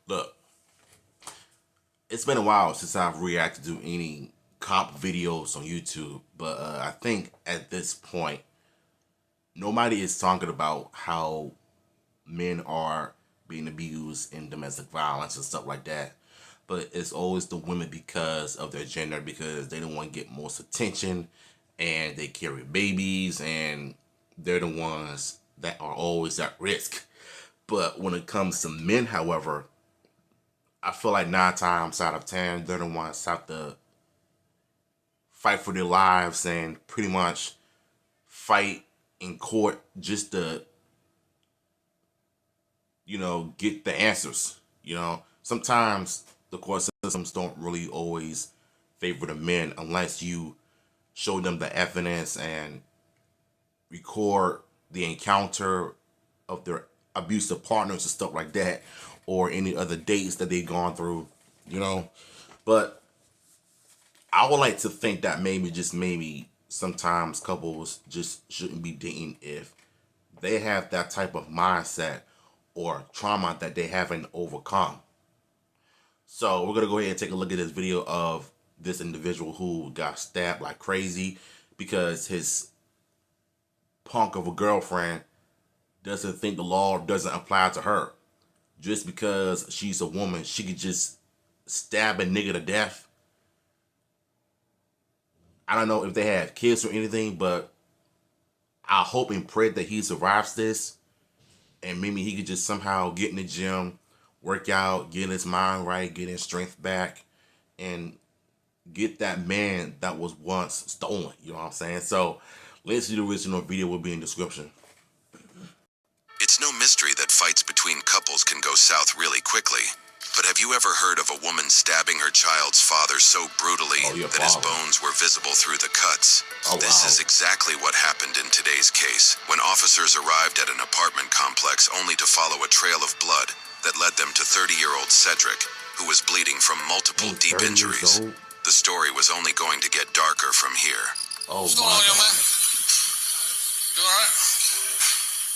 Look, it's been a while since I've reacted to any comp videos on YouTube, but I think at this point, nobody is talking about how men are being abused in domestic violence and stuff like that. But it's always the women because of their gender, because they don't want to get most attention and they carry babies and they're the ones that are always at risk. But when it comes to men, however, I feel like 9 times out of 10, they're the ones have to fight for their lives and pretty much fight in court just to, get the answers. Sometimes the court systems don't really always favor the men unless you show them the evidence and record the encounter of their abusive partners and stuff like that, or any other dates that they've gone through, you know. But I would like to think that maybe sometimes couples just shouldn't be dating if they have that type of mindset or trauma that they haven't overcome. So we're gonna go ahead and take a look at this video of this individual who got stabbed like crazy because his punk of a girlfriend doesn't think the law doesn't apply to her. Just because she's a woman, she could just stab a nigga to death. I don't know if they have kids or anything, but I hope and pray that he survives this, and maybe he could just somehow get in the gym, work out, get his mind right, get his strength back, and get that man that was once stolen. You know what I'm saying? So let's see, the original video will be in the description. It's no mystery that fights between couples can go south really quickly. But have you ever heard of a woman stabbing her child's father so brutally that his bones were visible through the cuts? This is exactly what happened in today's case, when officers arrived at an apartment complex only to follow a trail of blood that led them to 30-year-old Cedric, who was bleeding from multiple deep injuries. The story was only going to get darker from here. What's going on, young man? You all right?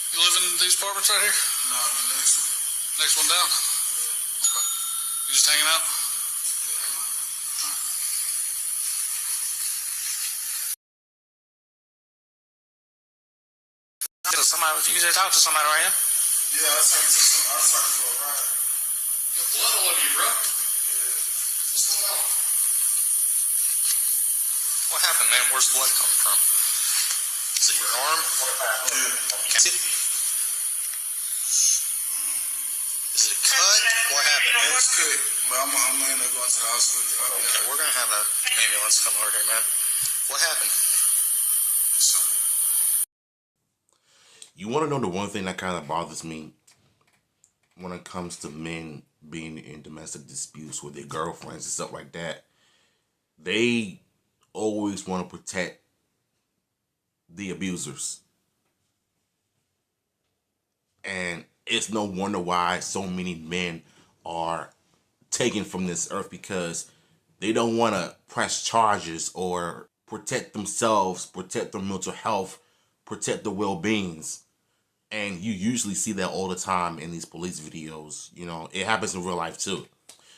You live in these apartments right here? No, the next one. Next one down? Okay. You just hanging out? You just talk to somebody right here? Yeah, I was talking to a ride. You got blood all over you, bro. Yeah. What's going on? What happened, man? Where's the blood coming from? Is it your arm? Yeah. Is it a cut? What happened? Yeah, it's good, but I'm gonna end up going to the hospital. Okay, we're gonna have an ambulance come over here, man. What happened? You want to know the one thing that kind of bothers me when it comes to men being in domestic disputes with their girlfriends and stuff like that? They always want to protect the abusers. And it's no wonder why so many men are taken from this earth, because they don't want to press charges or protect themselves, protect their mental health, protect their well-beings. And you usually see that all the time in these police videos. It happens in real life too.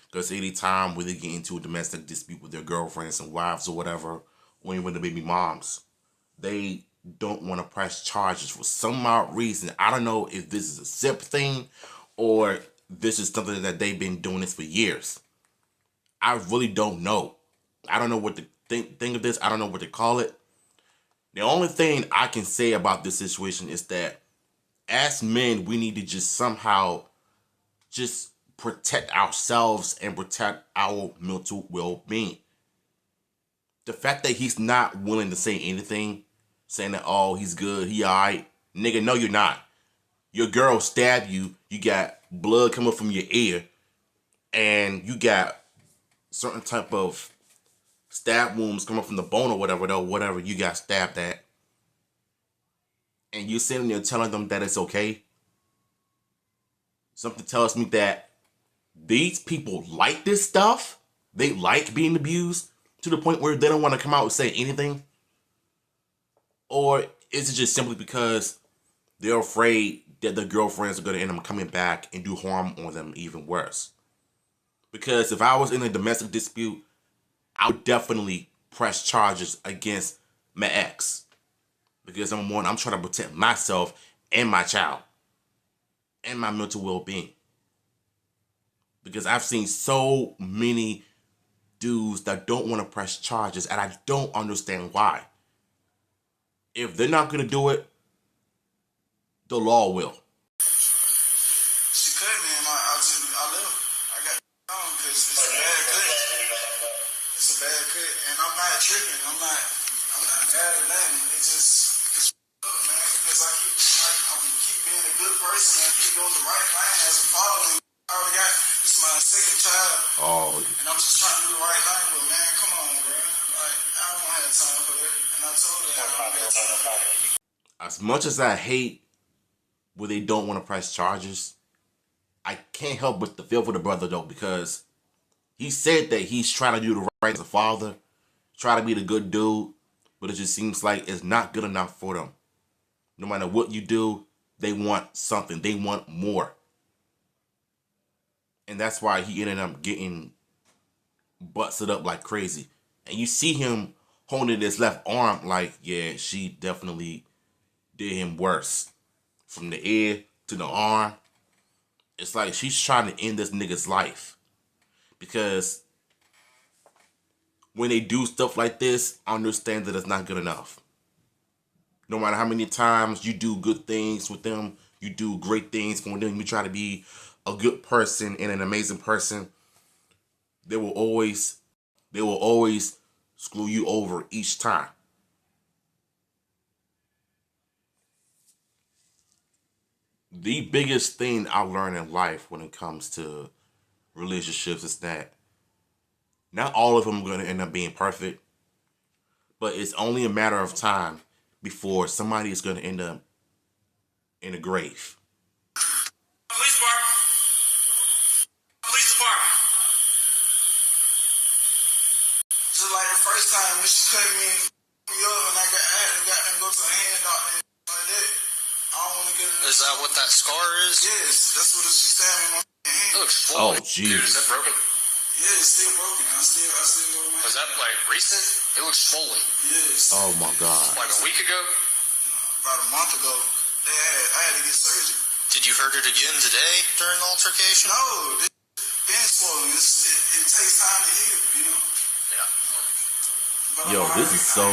Because anytime when they get into a domestic dispute with their girlfriends and wives or whatever, or even the baby moms, they don't want to press charges for some odd reason. I don't know if this is a SIP thing or this is something that they've been doing this for years. I really don't know. I don't know what to think of this. I don't know what to call it. The only thing I can say about this situation is that as men, we need to just somehow just protect ourselves and protect our mental well-being. The fact that he's not willing to say anything, saying that, oh, he's good, he all right. Nigga, no, you're not. Your girl stabbed you. You got blood coming from your ear. And you got certain type of stab wounds coming from the bone or whatever you got stabbed at. And you're sitting there telling them that it's okay. Something tells me that these people like this stuff. They like being abused to the point where they don't want to come out and say anything. Or is it just simply because they're afraid that their girlfriends are going to end up coming back and do harm on them even worse? Because if I was in a domestic dispute, I would definitely press charges against my ex. Because number one, I'm trying to protect myself and my child and my mental well-being. Because I've seen so many dudes that don't want to press charges, and I don't understand why. If they're not going to do it, the law will. She cut me and I left. I got on because it's a bad cut. It's a bad cut, and I'm not tripping. I'm not mad or nothing. It's up, man, because I'm keep being a good person and I keep doing the right thing as a father. I already got, it's my second child. Oh. And I'm just trying to do the right thing, but man, come on, bro. Like, I don't have time for that. And I told her I don't have time for that. As much as I hate when they don't want to press charges, I can't help but to feel for the brother though, because he said that he's trying to do the right as a father, try to be the good dude, but it just seems like it's not good enough for them. No matter what you do, they want something. They want more. And that's why he ended up getting busted up like crazy. And you see him holding his left arm like, yeah, she definitely did him worse. From the ear to the arm. It's like she's trying to end this nigga's life. Because when they do stuff like this, understand that it's not good enough. No matter how many times you do good things with them, you do great things for them, you try to be a good person and an amazing person, they will always screw you over each time. The biggest thing I learned in life when it comes to relationships is that not all of them are going to end up being perfect, but it's only a matter of time before somebody is going to end up in a grave. Police department. Police department. So like the first time when she cut me up and I had to go to a hand doctor and like that, I don't want to get it. Is that what that scar is? Yes, that's what she stabbed me in my hand. It looks swollen. Oh, jeez. Dude, is that broken? Yeah, it's still broken. I still go to my Was that like recent? It looks swollen. Yes. Oh my God. Like a week ago? About a month ago, I had to get surgery. Did you hurt it again today during the altercation? No, it's been swollen. It takes time to heal, you know? Yeah. But Yo, I'm this alright. is so,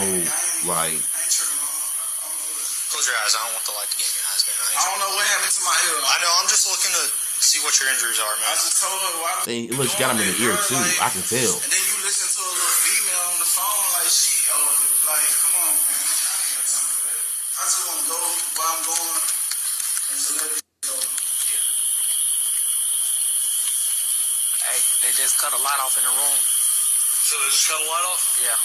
like, I ain't tripping on her. Close your eyes. I don't want the light to get in your eyes, man. I don't know what happened to my ear. I know. I'm just looking to see what your injuries are, man. I just told her why. it looks got him in the ear too. I can tell. And then you listen to a little female on the phone like like, come on, man. I ain't got time for that. I just want to go where I'm going and to let it go. Hey, they just cut a light off in the room. So they just cut a light off? Yeah.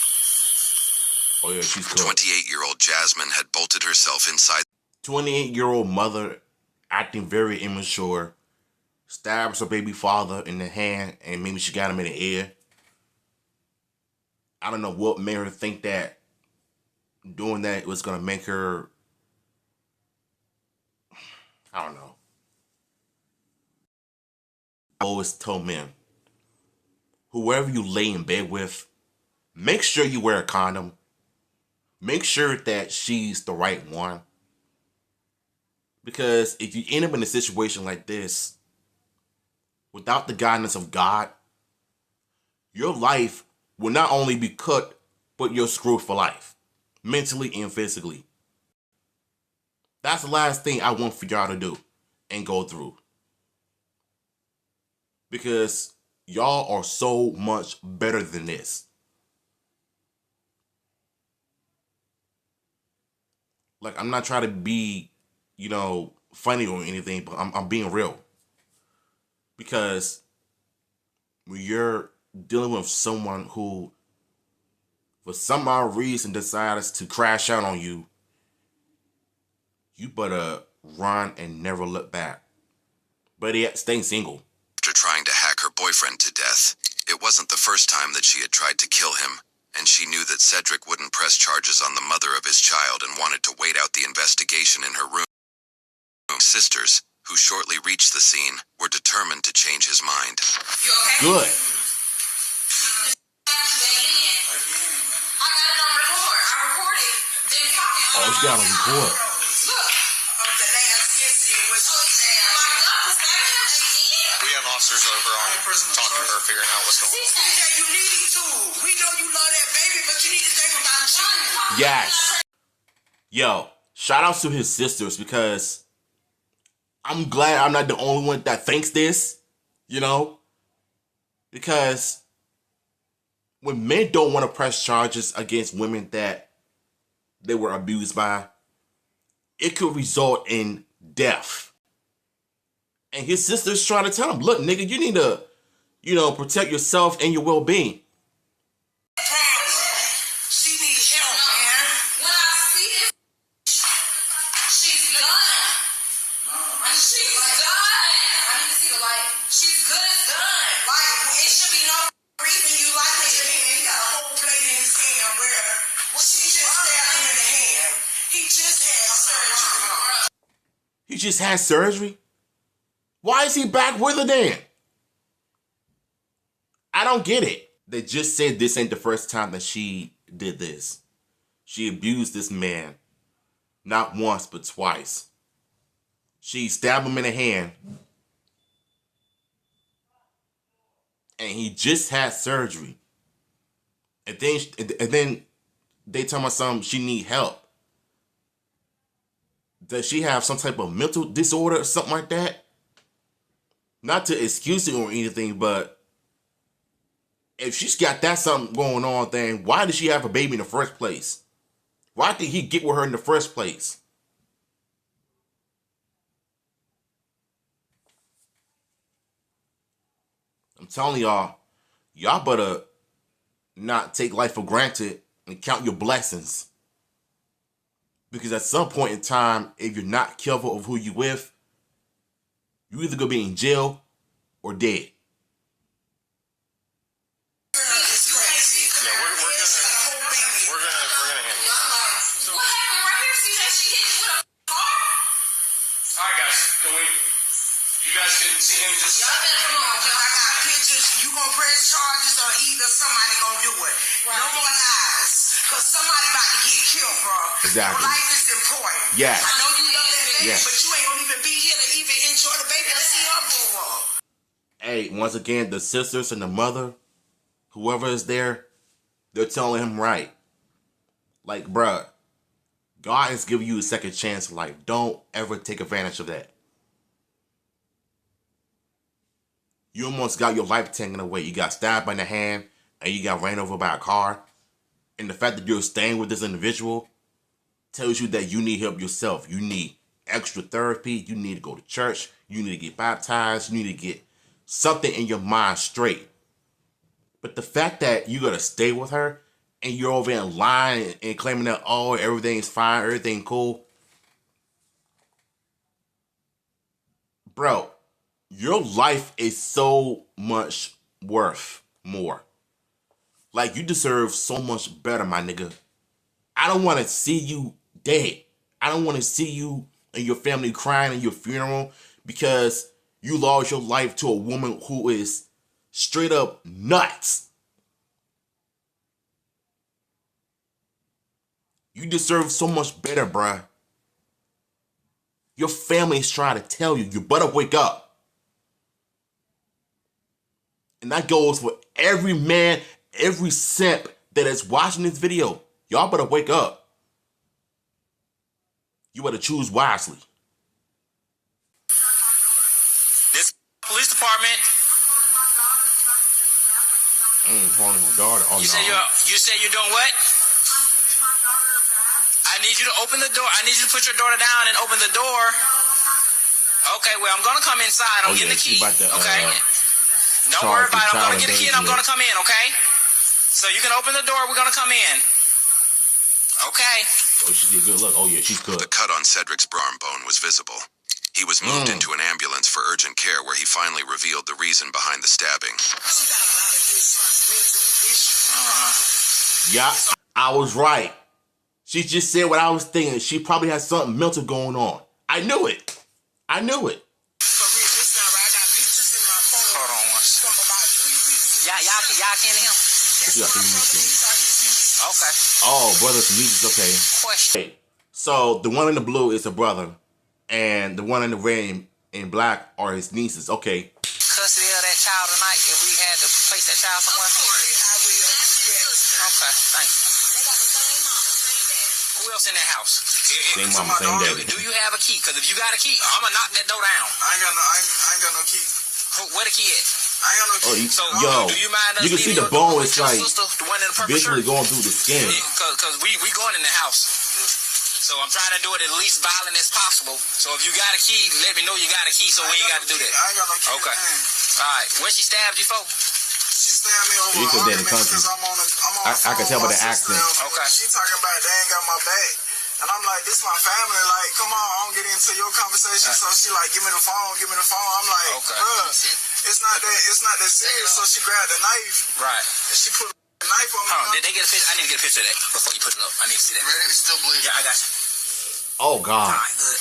Oh yeah, she's cool. 28-year-old Jasmine had bolted herself inside. 28-year-old mother acting very immature, stabs her baby father in the hand, and maybe she got him in the ear. I don't know what made her think that doing that was gonna make her. I don't know. I always tell men, whoever you lay in bed with, make sure you wear a condom. Make sure that she's the right one. Because if you end up in a situation like this, without the guidance of God, your life will not only be cut, but you're screwed for life. Mentally and physically. That's the last thing I want for y'all to do and go through. Because y'all are so much better than this. Like, I'm not trying to be, funny or anything, but I'm being real. Because when you're dealing with someone who, for some odd reason, decides to crash out on you, you better run and never look back. But yet, staying single. After trying to hack her boyfriend to death, it wasn't the first time that she had tried to kill him, and she knew that Cedric wouldn't press charges on the mother of his child and wanted to wait out the investigation in her room. Sisters, who shortly reached the scene, were determined to change his mind. You okay? Good. Oh, she got on record. We have officers over on talking to her, figuring out what's going on. You need to. We know you love that baby, but you need to think about you. Yes. Yo, shout outs to his sisters, because I'm glad I'm not the only one that thinks this, you know? Because when men don't want to press charges against women that they were abused by, it could result in death. And his sister's trying to tell him, look, nigga, you need to, protect yourself and your well-being. She needs help, man. When I see this, she's done. She's done. I need to see the light. She's good as done. Like, it should be no reason you like it. He got a whole plate in his hand where she just stabbed him in the hand. He just had surgery. He just had surgery? Why is he back with her then? I don't get it. They just said this ain't the first time that she did this. She abused this man. Not once, but twice. She stabbed him in the hand. And he just had surgery. And then they tell my son she need help. Does she have some type of mental disorder or something like that? Not to excuse it or anything, but if she's got that something going on, then why did she have a baby in the first place? Why did he get with her in the first place? I'm telling y'all better not take life for granted and count your blessings. Because at some point in time, if you're not careful of who you're with, you either gonna be in jail or dead. Yeah, we're gonna handle it. So, What happened right here? See that she hit you with a car? alright guys, you guys can see him just... Y'all better come on, because I got pictures. You gonna press charges or either somebody gonna do it. Right. No more lies. Because somebody about to get killed, bro. Exactly. Your life is important. Yes. I know you love that baby, Yes. but you ain't gonna even be here to even enjoy the baby to see her grow up. Hey, once again, the sisters and the mother, whoever is there, they're telling him right. Like, bruh, God is giving you a second chance in life. Don't ever take advantage of that. You almost got your life taken away. You got stabbed in the hand and you got ran over by a car. And the fact that you're staying with this individual tells you that you need help yourself. You need extra therapy. You need to go to church. You need to get baptized. You need to get something in your mind straight. But the fact that you got to stay with her and you're over there lying and claiming that, oh, everything's fine, everything cool. Bro, your life is so much worth more. Like, you deserve so much better, my nigga. I don't want to see you dead. I don't want to see you and your family crying at your funeral because you lost your life to a woman who is straight up nuts. You deserve so much better, bruh. Your family is trying to tell you, you better wake up. And that goes for every man, every simp that is watching this video. Y'all better wake up. You better choose wisely. This police department. Holding my daughter. Oh, You no. say you're doing what? I need you to open the door. I need you to put your daughter down and open the door. Okay, well, I'm gonna come inside. I'm getting the key. Okay. Don't worry about it. I'm gonna get a key and I'm gonna come in. Okay. So you can open the door. We're gonna come in. Okay. Oh, she did good. Look. Oh, yeah, she's good. The cut on Cedric's arm bone was visible. He was moved into an ambulance for urgent care where he finally revealed the reason behind the stabbing. She got a lot of issues, mental issues. Yeah, I was right. She just said what I was thinking. She probably has something mental going on. I knew it. For real, this not right. I got pictures in my phone. Hold on one second. From about 3 weeks. Y'all can him? Okay. Oh, brothers and nieces, okay. Question. So the one in the blue is a brother, and the one in the red and black are his nieces. Okay. Custody of that child tonight if we had to place that child somewhere? Of course, I will. Yes. Okay, thank you. They got the same mama, same daddy. Who else in that house? Same mama, same daddy. Do you have a key? Because if you got a key, I'm going to knock that door down. I ain't got no key. Where the key at? I ain't got no key. So, yo, do you mind us you can see leaving the your door bone with is your like sister, the one in the purple visually shirt? going through the skin. Because we going in the house. So I'm trying to do it as least violent as possible. So if you got a key, let me know you got a key so we ain't got to do that. I ain't got no key. Okay. All right. Where she stabbed you for? She stabbed me over You an could be in the argument country. because I'm on I can tell by the accent. Okay. She talking about they ain't got my back. And I'm like, this my family. Like, come on, I don't get into your conversation. So she like, give me the phone, give me the phone. I'm like, Okay. bruh, it's not that serious. So she grabbed the knife. Right. And she put the knife on me. Hold on. Did they get a picture? I need to get a picture of that before you put it up. I need to see that. It's still bleeding. Yeah, I got you. Oh God. All right, good.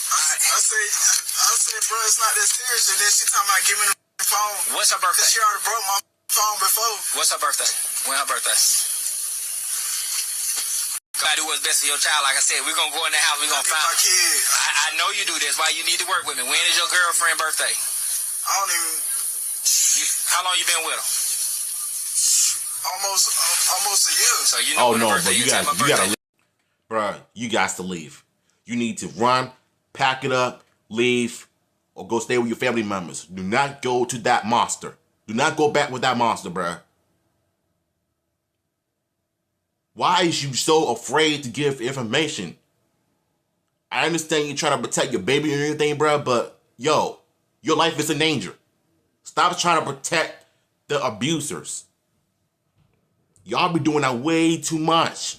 I said, bro, it's not that serious. And then she talking about give me the phone. What's her birthday? She already broke my phone before. What's her birthday? When her birthday? Gotta do what's best for your child. Like I said, we're gonna go in the house. We're gonna find. My kid. I know you do this. Why you need to work with me? When is your girlfriend's birthday? I don't even. How long you been with her? Almost a year. So you know. Oh no, but you gotta leave. Bruh, you got to leave. You need to run, pack it up, leave, or go stay with your family members. Do not go to that monster. Do not go back with that monster, bruh. Why is you so afraid to give information? I understand you trying to protect your baby and everything, bruh, but yo, your life is in danger. Stop trying to protect the abusers. Y'all be doing that way too much.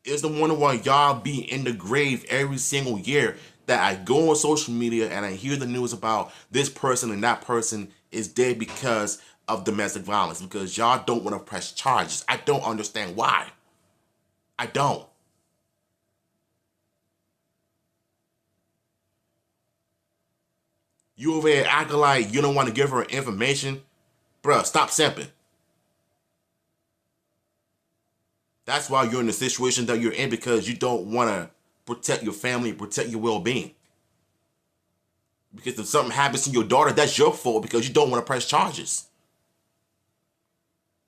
It's the wonder why y'all be in the grave every single year that I go on social media and I hear the news about this person and that person is dead because of domestic violence, because y'all don't want to press charges. I don't understand why. I don't. You over here acting like you don't want to give her information. Bruh, stop simping. That's why you're in the situation that you're in, because you don't want to protect your family, protect your well-being. Because if something happens to your daughter, that's your fault because you don't want to press charges.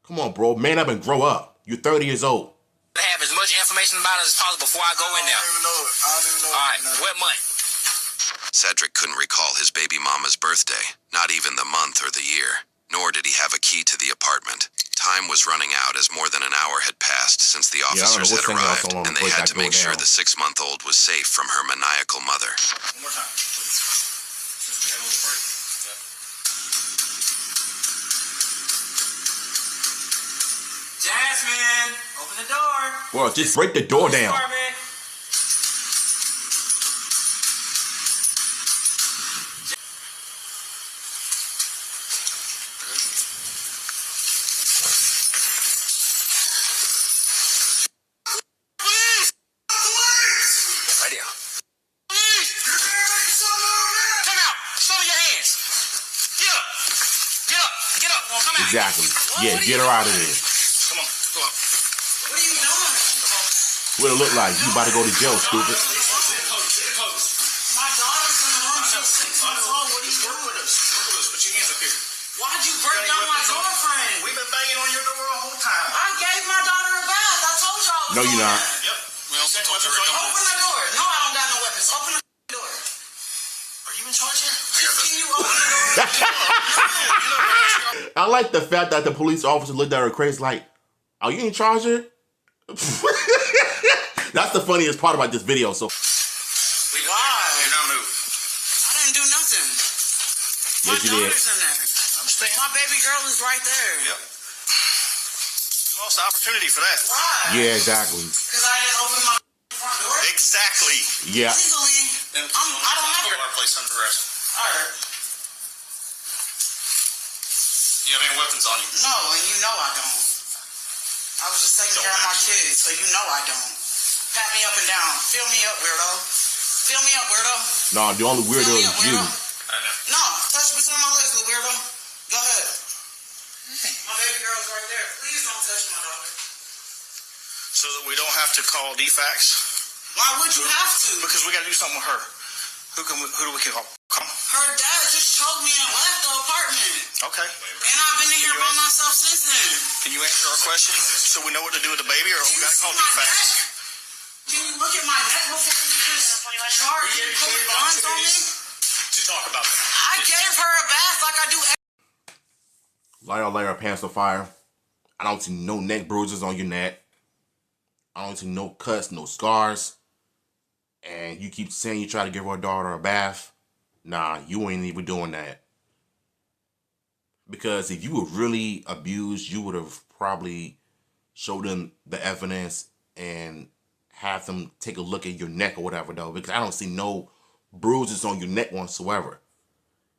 Come on, bro. Man up and grow up. You're 30 years old. Have as much information about us as possible before I go in there. I don't even know it. All right, what month? Cedric couldn't recall his baby mama's birthday, not even the month or the year, nor did he have a key to the apartment. Time was running out as more than an hour had passed since the officers had arrived, and they had to make sure the 6-month-old was safe from her maniacal mother. One more time, please. Since we had a little break. Jasmine, open the door. Well, just break the door down. Exactly. Yeah, get her out of there. Come on, go up. What are you doing? What it look like? You about to go to jail, stupid. My daughter's in the room. She's 6 months old. What are you doing with us? Put your hands up here. Why'd you break down my girlfriend? We've been banging on your door the whole time. I gave my daughter a bath. I told y'all. No, you're not. Yep. We also told you to Open the door. No, I don't got no weapons. Open the door. Are you in charge here? Can you open the door? I like the fact that the police officer looked at her crazy like, are you in charge here? That's the funniest part about this video. So Why? Why? Do not move. I didn't do nothing. My yes, you did. daughter's in there. I understand. My baby girl is right there. Yep. You lost the opportunity for that. Why? yeah, exactly. Because I didn't open my front door. Exactly. Yeah. Legally, I don't have Put to. our place under arrest. Alright. You have any weapons on you? No, and you know I don't. I was just taking care of my kids, so you know I don't. Pat me up and down. Fill me up, weirdo. Fill me up, weirdo. No, the only weirdo is you. No, touch between my legs, little weirdo. Go ahead. My baby girl's right there. Please don't touch my daughter. So that we don't have to call DFAX? Why would you have to? Because we got to do something with her. Who do we call? Her dad just choked me and left the apartment. Okay. And I've been in here by myself since then. Can you answer our question so we know what to do with the baby, or we got to call DFAX? Can you look at my neck before you just charge and put guns on me? To talk about that. I gave her a bath like I do. Liar, pants on fire. I don't see no neck bruises on your neck. I don't see no cuts, no scars. And you keep saying you try to give her daughter a bath. Nah, you ain't even doing that. Because if you were really abused, you would have probably showed them the evidence and have them take a look at your neck or whatever, though. Because I don't see no bruises on your neck whatsoever.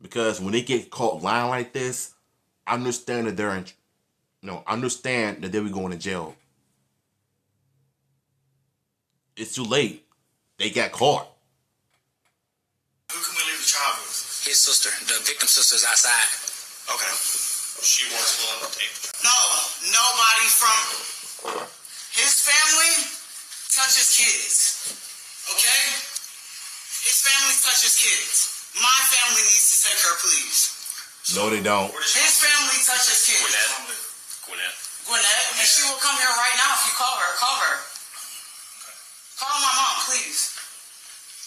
Because when they get caught lying like this, I understand that they're understand that they were going to jail. It's too late. They got caught. Who can we leave the child with? His sister. The victim sister's outside. Okay. She wants to take. No, nobody from his family touches kids. Okay? His family touches kids. My family needs to take her, please. No, they don't. His family touches kids. Gwinnett. And she will come here right now if you call her. Call her. Call my mom, please.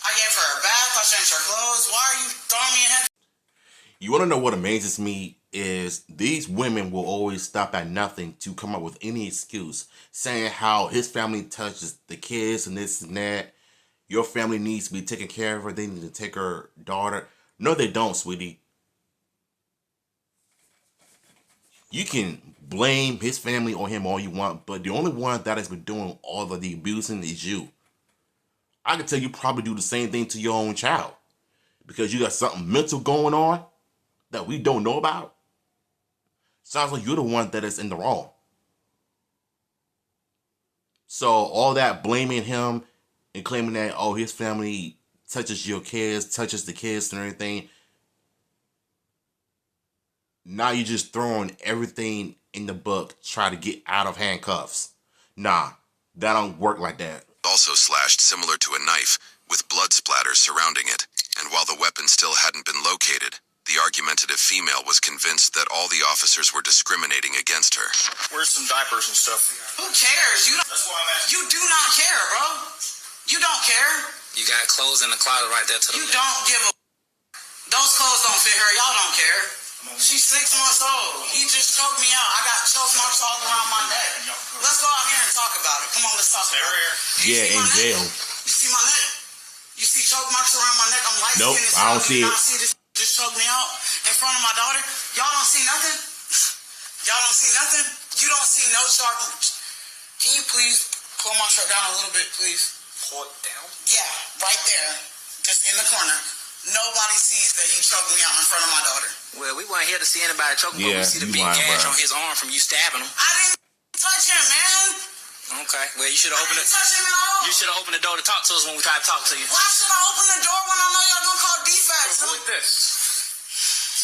I gave her a bath. I changed her clothes. Why are you throwing me in head? You want to know what amazes me is these women will always stop at nothing to come up with any excuse, saying how his family touches the kids and this and that. Your family needs to be taking care of her. They need to take her daughter. No, they don't, sweetie. You can blame his family or him all you want, but the only one that has been doing all of the abusing is you. I can tell you probably do the same thing to your own child because you got something mental going on that we don't know about. Sounds like you're the one that is in the wrong. So all that blaming him and claiming that, oh, his family touches your kids, touches the kids and everything. Now you're just throwing everything in the book, try to get out of handcuffs. Nah, that don't work like that. Also slashed similar to a knife, with blood splatters surrounding it, and while the weapon still hadn't been located, the argumentative female was convinced that all the officers were discriminating against her. Where's some diapers and stuff? Who cares? That's why I'm asking. You do not care, bro. You don't care. You got clothes in the closet right there to the left. Don't give a... Those clothes don't fit her. Y'all don't care. She's 6 months old. He just choked me out. I got choke marks all around my neck. Let's go out here and talk about it. Come on, let's talk about it. Yeah, in jail. You see my neck? You see choke marks around my neck? I'm light skinned. Nope, I don't see it. See this just choke me out in front of my daughter? Y'all don't see nothing? Y'all don't see nothing? You don't see no sharp... Can you please pull my shirt down a little bit, please? Pull it down? Yeah, right there. Just in the corner. Nobody sees that he choked me out in front of my daughter. Well, we weren't here to see anybody choke, but we see the big gash on his arm from you stabbing him. I didn't touch him, man. Okay. Well, you should have opened it. Touch him at all. You should have opened the door to talk to us when we tried to talk to you. Why should I open the door when I know y'all gonna call DFAX? With this.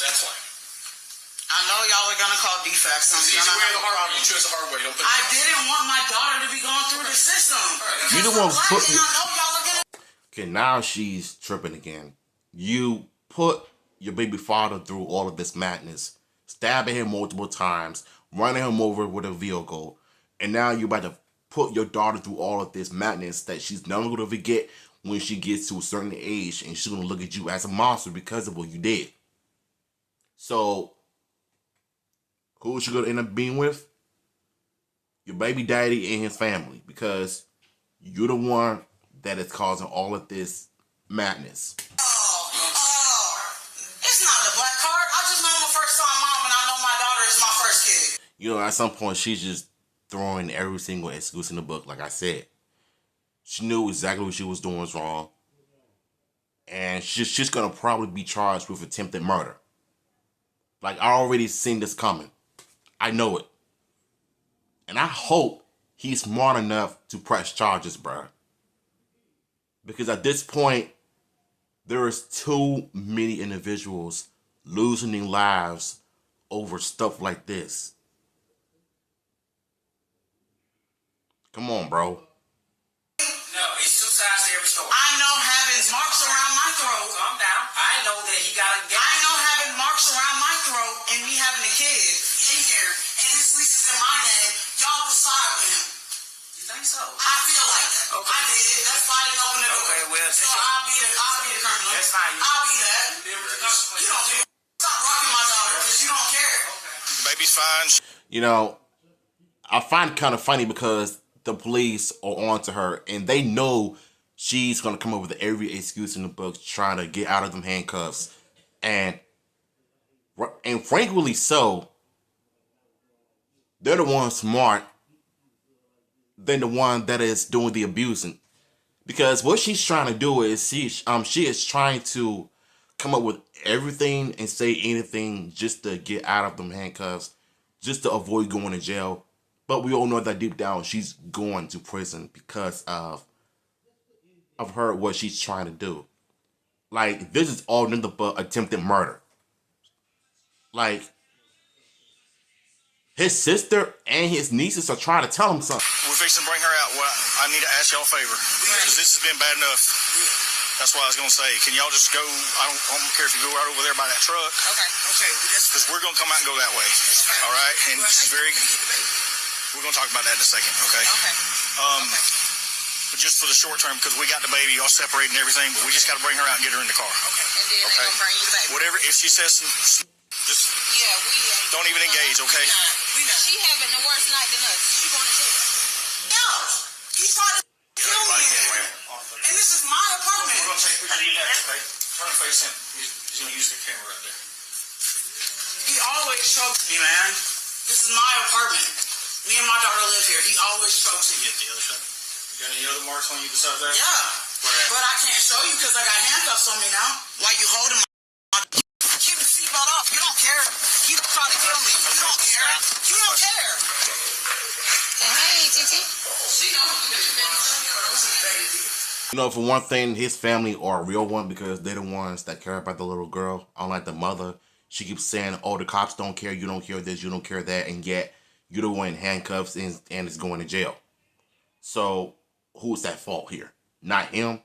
That's why. I know y'all are gonna call DFAX. You chose the hard way. Don't put I didn't want my daughter to be going through the system. You the one put me. I know y'all are gonna... Okay, now she's tripping again. You put your baby father through all of this madness, stabbing him multiple times, running him over with a vehicle, and now you're about to put your daughter through all of this madness that she's never going to forget when she gets to a certain age, and she's going to look at you as a monster because of what you did. So, who is she going to end up being with? Your baby daddy and his family, because you're the one that is causing all of this madness. It's not the black card. I just know I'm a first-time mom, and I know my daughter is my first kid. You know, at some point, she's just throwing every single excuse in the book, like I said. She knew exactly what she was doing was wrong. And she's going to probably be charged with attempted murder. Like, I already seen this coming. I know it. And I hope he's smart enough to press charges, bruh. Because at this point, There is too many individuals losing their lives over stuff like this. Come on, bro. No, it's two sides to every story. I know having marks around my throat. Calm down. I know that he got a... I know having marks around my throat and me having a kid in here and his lease is in my name. Y'all will side with him. You think so? I feel like that. Okay. I did. That's why I didn't open the door. Okay, well, so I'll be the criminal. That's fine. I'll be that. You don't care. Stop rocking my daughter because you don't care. Okay. The baby's fine. You know, I find it kind of funny because the police are on to her and they know she's going to come up with every excuse in the book trying to get out of them handcuffs. And frankly so, they're the ones smart than the one that is doing the abusing. Because what she's trying to do is she is trying to come up with everything and say anything just to get out of them handcuffs, just to avoid going to jail. But we all know that deep down she's going to prison because of her, what she's trying to do. Like, this is all nothing but attempted murder. Like, his sister and his nieces are trying to tell him something. We're fixing to bring her out. Well, I need to ask y'all a favor because this has been bad enough. That's what I was going to say. Can y'all just go? I don't care if you go right over there by that truck. Okay. Because we're going to come out and go that way. All right? And she's very... We're going to talk about that in a second, okay? But just for the short term, because we got the baby all separated and everything, but we just got to bring her out and get her in the car. Okay. And then they gonna bring you the baby. Whatever, if she says some just don't even engage, okay? We know. She having the worst night than us. She going to jail. No. He tried to kill me. And this is my apartment. We're going to take pictures of you next, okay? Turn and face him. He's going to use the camera right there. He always chokes me, man. This is my apartment. Me and my daughter live here. He always chokes me. Get the other side. You got any other marks on you besides that? Yeah. But I can't show you because I got handcuffs on me now. While you holding my... Keep the seatbelt off. You don't care. You trying to kill me. You don't care. You don't care. Hey, Titi. You know, for one thing, his family are a real one because they're the ones that care about the little girl. Unlike the mother, she keeps saying, oh, the cops don't care, you don't care this, you don't care that, and yet you're the one in handcuffs and is going to jail. So, who's at fault here? Not him.